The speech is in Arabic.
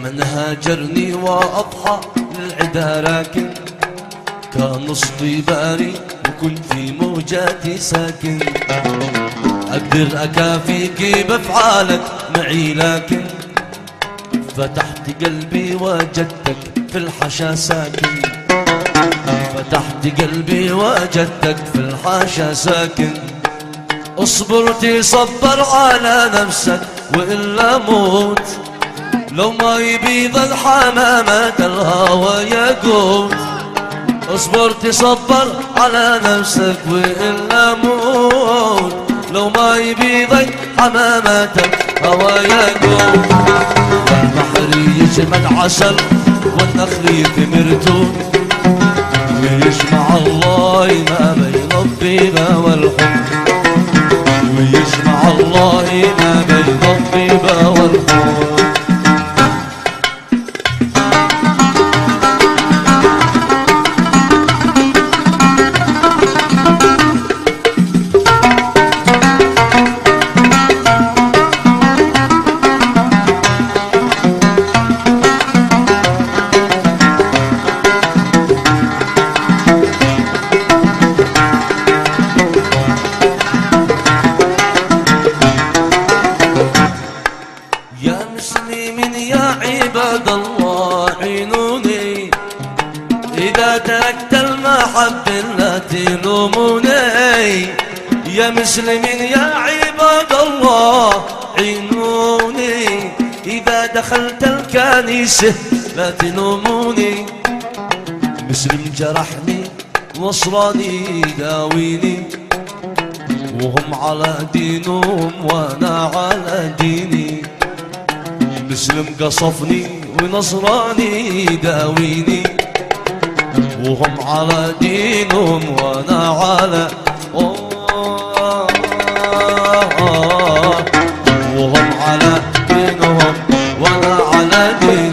من هاجرني وأضحى للعدا راكن، كان نصطي باري وكنت في موجاتي ساكن. أقدر أكافيك بأفعالك معي لكن فتحت قلبي وجدتك في الحشا ساكن. فتحت قلبي وجدتك في الحاشا ساكن. اصبر تصبر على نفسك وإلا موت، لو ما يبيض الحمامات الهوى يقوت. اصبر تصبر على نفسك وإلا موت، لو ما يبيض حمامات الهوى يقوت. والبحر يجمع عسل والنخل يثمر توت، ويجمع الله ما بين الطيبة والحب، ويجمع الله ما بين الطيبة والحب. عباد الله عينوني، إذا تركت المحبة لا تلوموني. يا مسلمين يا عباد الله عينوني، إذا دخلت الكنيسة لا تلوموني. مسلم جرحني نصراني داويني، وهم على دينهم وانا على ديني. مسلم قصفني ونصراني داويني، وهم على دينهم وانا على وهم على دينهم وانا على ديني.